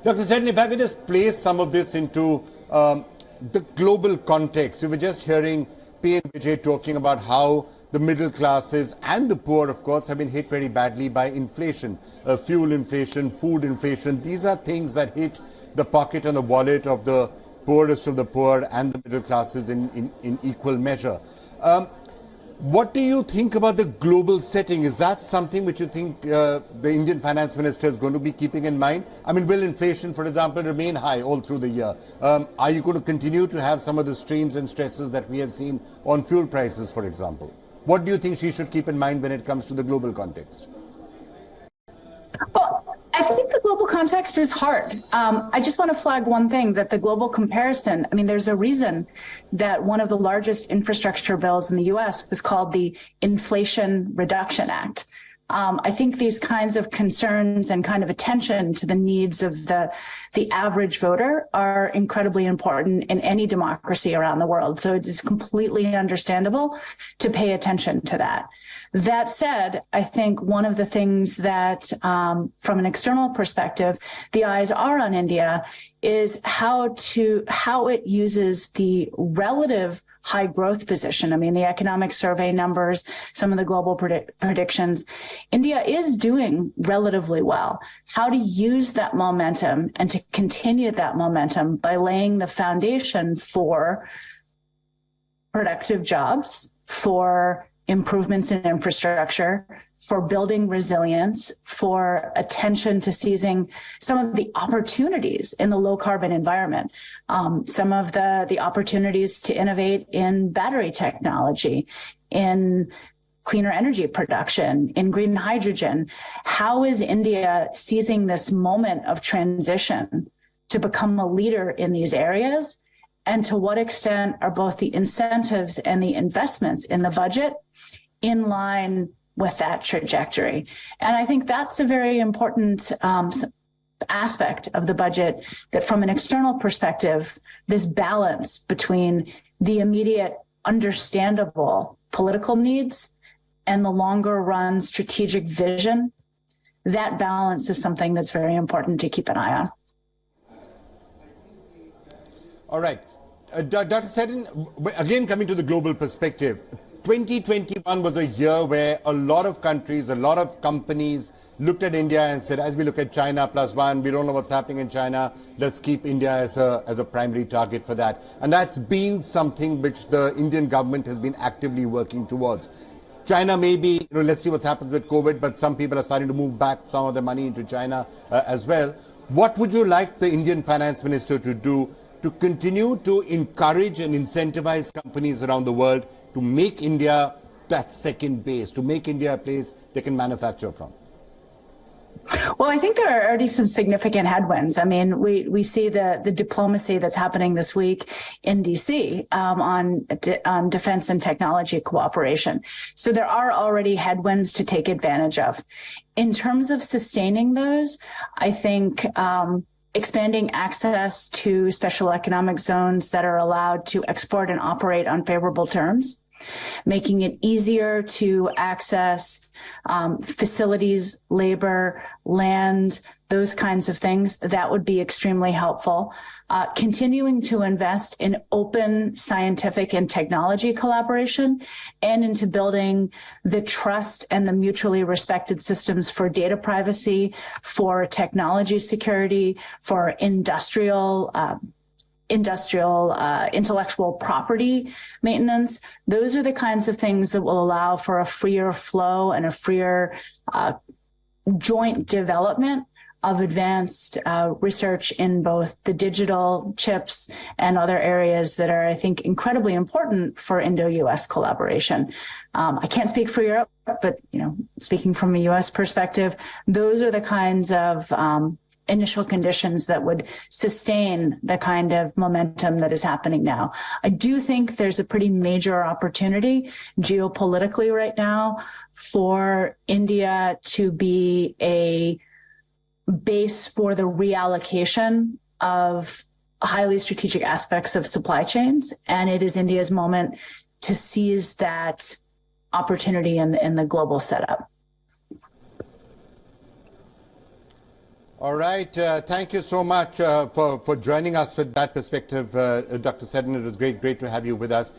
Dr. Seddon, if I could just place some of this into the global context. We were just hearing P. and Vijay talking about how the middle classes and the poor, of course, have been hit very badly by inflation, fuel inflation, food inflation. These are things that hit the pocket and the wallet of the poorest of the poor and the middle classes in equal measure. What do you think about the global setting? Is that something which you think the Indian Finance Minister is going to be keeping in mind? I mean, will inflation, for example, remain high all through the year? Are you going to continue to have some of the strains and stresses that we have seen on fuel prices, for example? What do you think she should keep in mind when it comes to the global context? Well, I think the global context is hard. I just want to flag one thing, that the global comparison, I mean, there's a reason that one of the largest infrastructure bills in the US was called the Inflation Reduction Act. I think these kinds of concerns and kind of attention to the needs of the average voter are incredibly important in any democracy around the world. So it is completely understandable to pay attention to that. That said, I think one of the things that, from an external perspective, the eyes are on India is how it uses the relative high growth position. I mean, the economic survey numbers, some of the global predictions, India is doing relatively well. How to use that momentum and to continue that momentum by laying the foundation for productive jobs, for improvements in infrastructure, for building resilience, for attention to seizing some of the opportunities in the low carbon environment, some of the opportunities to innovate in battery technology, in cleaner energy production, in green hydrogen. How is India seizing this moment of transition to become a leader in these areas? And to what extent are both the incentives and the investments in the budget in line with that trajectory? And I think that's a very important aspect of the budget, that from an external perspective, this balance between the immediate understandable political needs and the longer run strategic vision, that balance is something that's very important to keep an eye on. All right. Dr. Seddon, again coming to the global perspective, 2021 was a year where a lot of countries, a lot of companies looked at India and said, as we look at China +1, we don't know what's happening in China, let's keep India as a primary target for that. And that's been something which the Indian government has been actively working towards. China may be, let's see what happens with COVID, but some people are starting to move back some of their money into China as well. What would you like the Indian Finance Minister to do to continue to encourage and incentivize companies around the world to make India that second base, to make India a place they can manufacture from? Well, I think there are already some significant headwinds. I mean, we see the diplomacy that's happening this week in DC on defense and technology cooperation. So there are already headwinds to take advantage of. In terms of sustaining those, I think expanding access to special economic zones that are allowed to export and operate on favorable terms, making it easier to access facilities, labor, land, those kinds of things, that would be extremely helpful. Continuing to invest in open scientific and technology collaboration and into building the trust and the mutually respected systems for data privacy, for technology security, for industrial intellectual property maintenance. Those are the kinds of things that will allow for a freer flow and a freer joint development of advanced research in both the digital chips and other areas that are, I think, incredibly important for Indo-US collaboration. I can't speak for Europe, but speaking from a US perspective, those are the kinds of initial conditions that would sustain the kind of momentum that is happening now. I do think there's a pretty major opportunity geopolitically right now for India to be a base for the reallocation of highly strategic aspects of supply chains. And it is India's moment to seize that opportunity in the global setup. All right. Thank you so much for joining us with that perspective, Dr. Seddon. It was great to have you with us.